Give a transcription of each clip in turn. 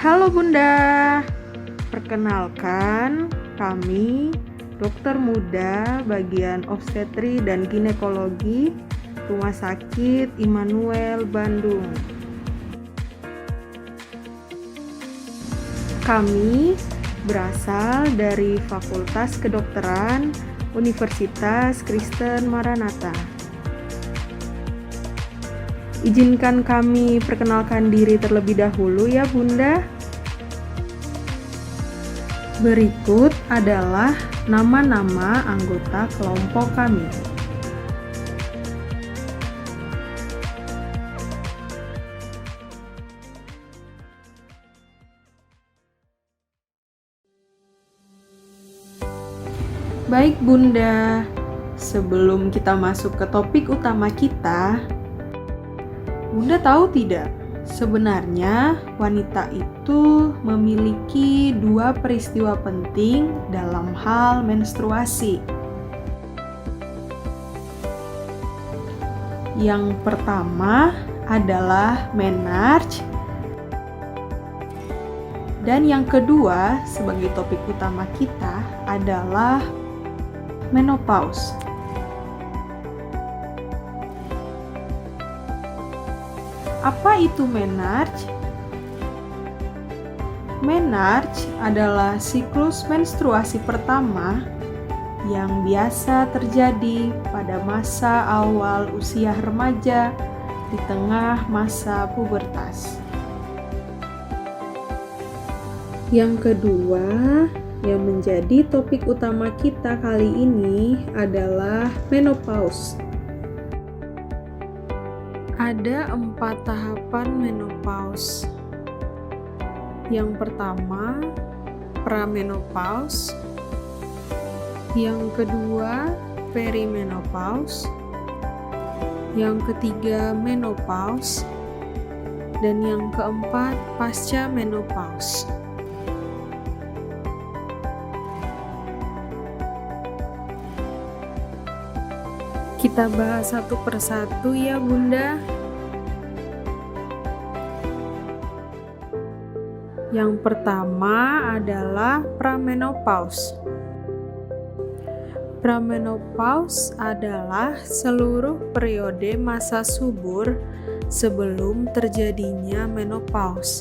Halo Bunda, perkenalkan kami dokter muda bagian obstetri dan ginekologi Rumah Sakit Immanuel Bandung. Kami berasal dari Fakultas Kedokteran Universitas Kristen Maranatha. Izinkan kami perkenalkan diri terlebih dahulu ya Bunda. Berikut adalah nama-nama anggota kelompok kami. Baik Bunda, sebelum kita masuk ke topik utama kita, Bunda tahu tidak, sebenarnya wanita itu memiliki dua peristiwa penting dalam hal menstruasi. Yang pertama adalah menarche, dan yang kedua sebagai topik utama kita adalah menopause. Apa itu menarche? Menarche adalah siklus menstruasi pertama yang biasa terjadi pada masa awal usia remaja di tengah masa pubertas. Yang kedua, yang menjadi topik utama kita kali ini adalah menopause. Ada 4 tahapan menopause. Yang pertama, pramenopause. Yang kedua, perimenopause. Yang ketiga, menopause. Dan yang keempat, pasca menopause. Kita bahas satu persatu ya Bunda. Yang pertama adalah pramenopause. Pramenopause adalah seluruh periode masa subur sebelum terjadinya menopause,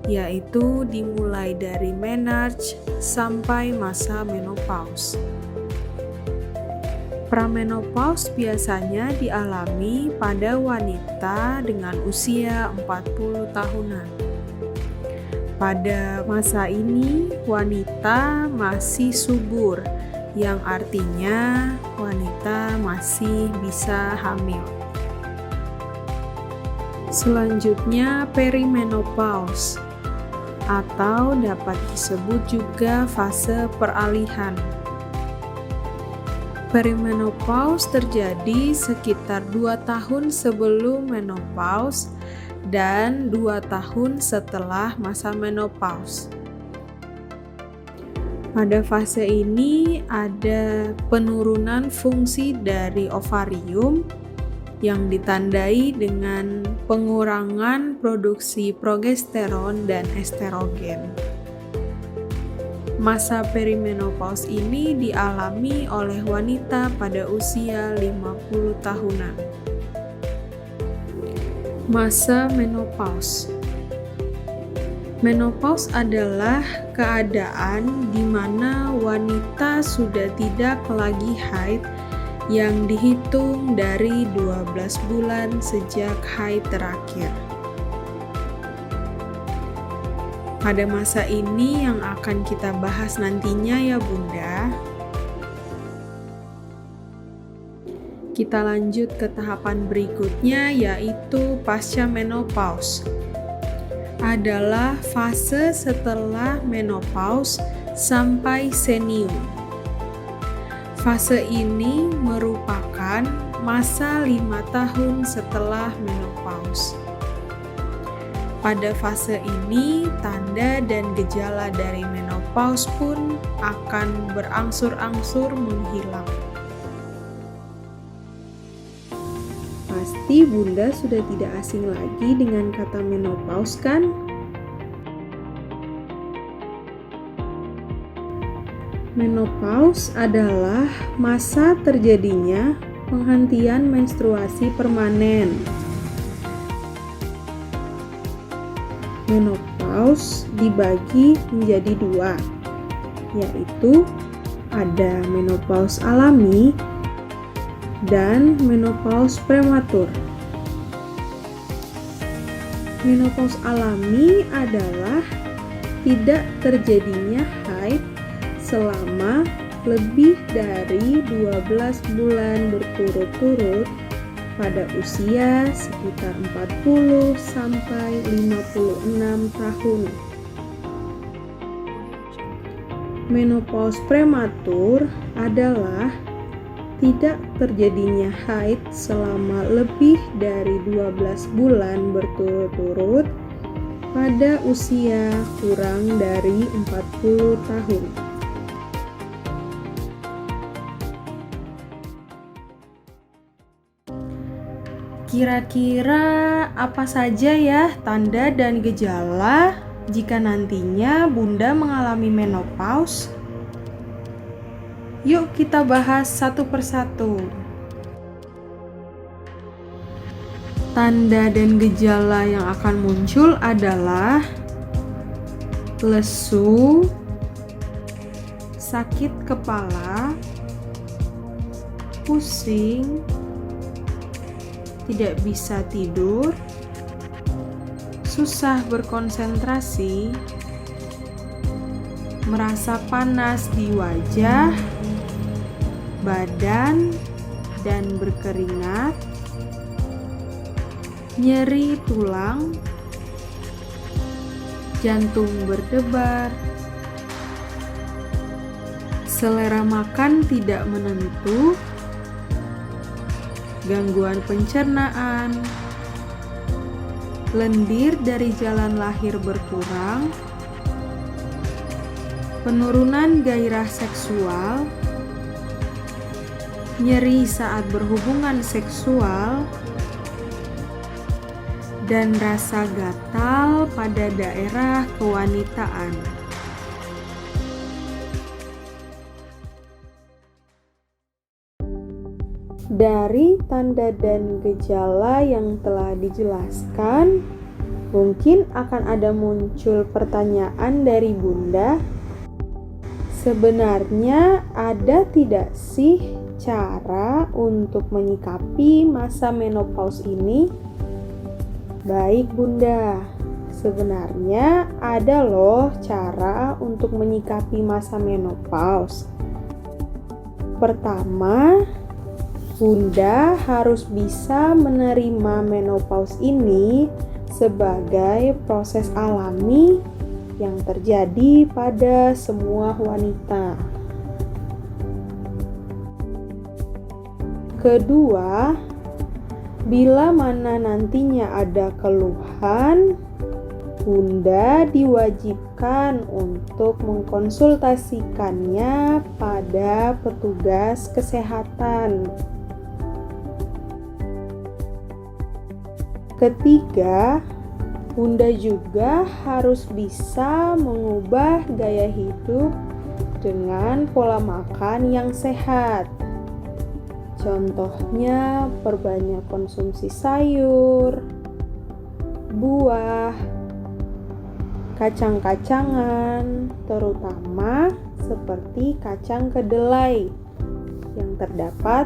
yaitu dimulai dari menarche sampai masa menopause. Pramenopause biasanya dialami pada wanita dengan usia 40 tahunan. Pada masa ini, wanita masih subur, yang artinya wanita masih bisa hamil. Selanjutnya, perimenopause, atau dapat disebut juga fase peralihan. Perimenopause terjadi sekitar 2 tahun sebelum menopause dan 2 tahun setelah masa menopause. Pada fase ini ada penurunan fungsi dari ovarium yang ditandai dengan pengurangan produksi progesteron dan estrogen. Masa perimenopause ini dialami oleh wanita pada usia 50 tahunan. Masa menopause. Menopause adalah keadaan di mana wanita sudah tidak lagi haid yang dihitung dari 12 bulan sejak haid terakhir. Pada masa ini yang akan kita bahas nantinya ya Bunda. Kita lanjut ke tahapan berikutnya, yaitu pasca menopause. Adalah fase setelah menopause sampai senium. Fase ini merupakan masa 5 tahun setelah menopause. Pada fase ini, tanda dan gejala dari menopause pun akan berangsur-angsur menghilang. Pasti Bunda sudah tidak asing lagi dengan kata menopause kan? Menopause adalah masa terjadinya penghentian menstruasi permanen. Menopause dibagi menjadi dua, yaitu ada menopause alami dan menopause prematur. Menopause alami adalah tidak terjadinya haid selama lebih dari 12 bulan berturut-turut pada usia sekitar 40 sampai 56 tahun. Menopause prematur adalah tidak terjadinya haid selama lebih dari 12 bulan berturut-turut pada usia kurang dari 40 tahun. Kira-kira apa saja ya tanda dan gejala jika nantinya Bunda mengalami menopause? Yuk kita bahas satu persatu. Tanda dan gejala yang akan muncul adalah lesu, sakit kepala, pusing, tidak bisa tidur, susah berkonsentrasi, merasa panas di wajah, badan, dan berkeringat, nyeri tulang, jantung berdebar, selera makan tidak menentu, gangguan pencernaan, lendir dari jalan lahir berkurang, penurunan gairah seksual, nyeri saat berhubungan seksual, dan rasa gatal pada daerah kewanitaan. Dari tanda dan gejala yang telah dijelaskan, mungkin akan ada muncul pertanyaan dari Bunda. Sebenarnya ada tidak sih cara untuk menyikapi masa menopause ini? Baik Bunda, sebenarnya ada loh cara untuk menyikapi masa menopause. Pertama, Bunda harus bisa menerima menopause ini sebagai proses alami yang terjadi pada semua wanita. Kedua, bila mana nantinya ada keluhan, Bunda diwajibkan untuk mengkonsultasikannya pada petugas kesehatan. Ketiga, Bunda juga harus bisa mengubah gaya hidup dengan pola makan yang sehat. Contohnya, perbanyak konsumsi sayur, buah, kacang-kacangan, terutama seperti kacang kedelai yang terdapat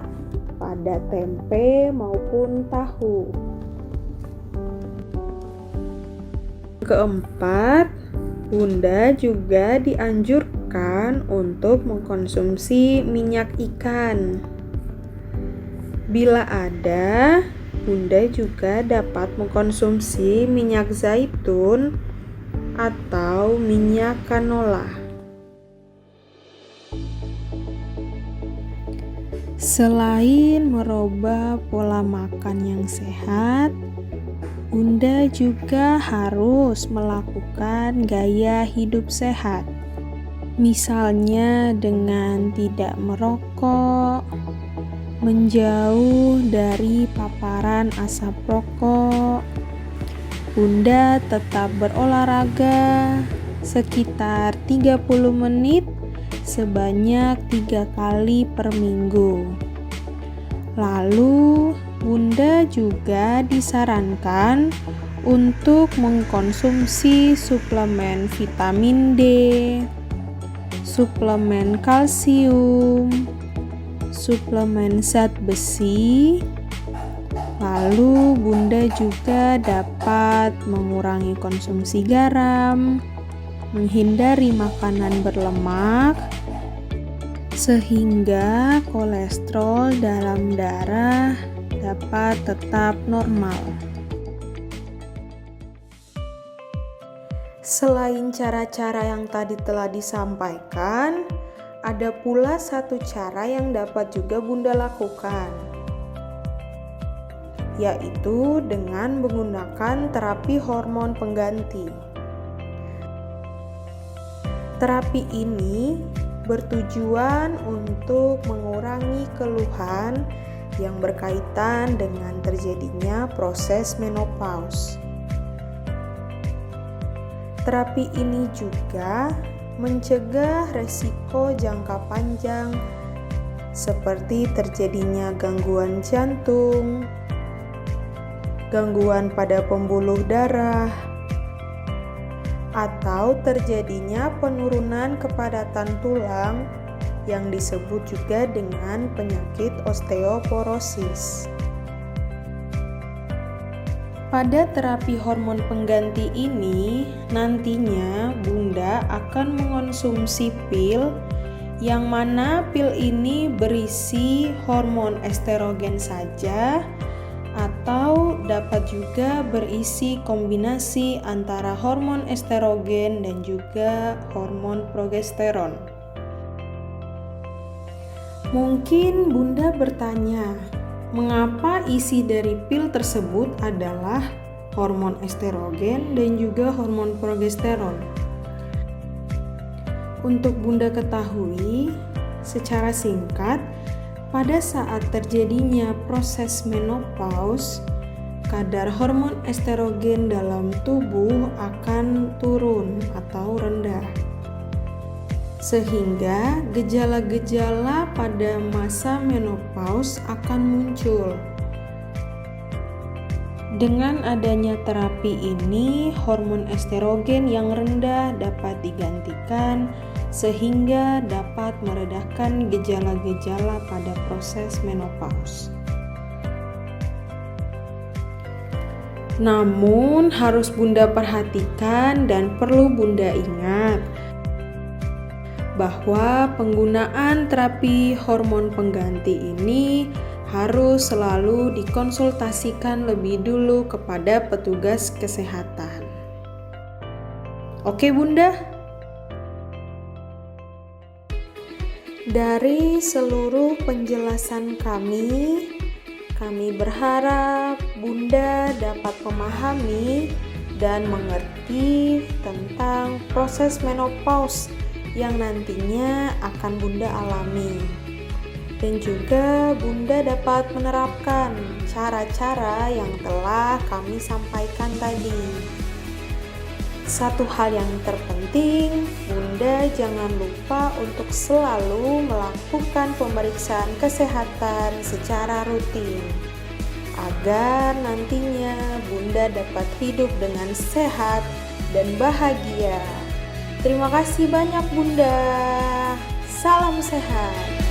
pada tempe maupun tahu. Keempat, Bunda juga dianjurkan untuk mengkonsumsi minyak ikan. Bila ada, Bunda juga dapat mengkonsumsi minyak zaitun atau minyak canola. Selain merubah pola makan yang sehat, Bunda juga harus melakukan gaya hidup sehat. Misalnya dengan tidak merokok, menjauh dari paparan asap rokok. Bunda tetap berolahraga sekitar 30 menit sebanyak 3 kali per minggu. Lalu, Bunda juga disarankan untuk mengkonsumsi suplemen vitamin D, suplemen kalsium, suplemen zat besi. Lalu Bunda juga dapat mengurangi konsumsi garam, menghindari makanan berlemak, sehingga kolesterol dalam darah dapat tetap normal. Selain cara-cara yang tadi telah disampaikan, ada pula satu cara yang dapat juga Bunda lakukan, yaitu dengan menggunakan terapi hormon pengganti. Terapi ini bertujuan untuk mengurangi keluhan yang berkaitan dengan terjadinya proses menopause. Terapi ini juga mencegah resiko jangka panjang seperti terjadinya gangguan jantung, gangguan pada pembuluh darah, atau terjadinya penurunan kepadatan tulang yang disebut juga dengan penyakit osteoporosis. Pada terapi hormon pengganti ini, nantinya Bunda akan mengonsumsi pil yang mana pil ini berisi hormon estrogen saja atau dapat juga berisi kombinasi antara hormon estrogen dan juga hormon progesteron. Mungkin Bunda bertanya, mengapa isi dari pil tersebut adalah hormon estrogen dan juga hormon progesteron? Untuk Bunda ketahui, secara singkat, pada saat terjadinya proses menopause, kadar hormon estrogen dalam tubuh akan turun atau rendah. Sehingga gejala-gejala pada masa menopause akan muncul. Dengan adanya terapi ini, hormon estrogen yang rendah dapat digantikan sehingga dapat meredahkan gejala-gejala pada proses menopause. Namun harus Bunda perhatikan dan perlu Bunda ingat bahwa penggunaan terapi hormon pengganti ini harus selalu dikonsultasikan lebih dulu kepada petugas kesehatan. Oke Bunda? Dari seluruh penjelasan kami berharap Bunda dapat memahami dan mengerti tentang proses menopause yang nantinya akan Bunda alami. Dan juga Bunda dapat menerapkan cara-cara yang telah kami sampaikan tadi. Satu hal yang terpenting, Bunda jangan lupa untuk selalu melakukan pemeriksaan kesehatan secara rutin, agar nantinya Bunda dapat hidup dengan sehat dan bahagia. Terima kasih banyak Bunda. Salam sehat.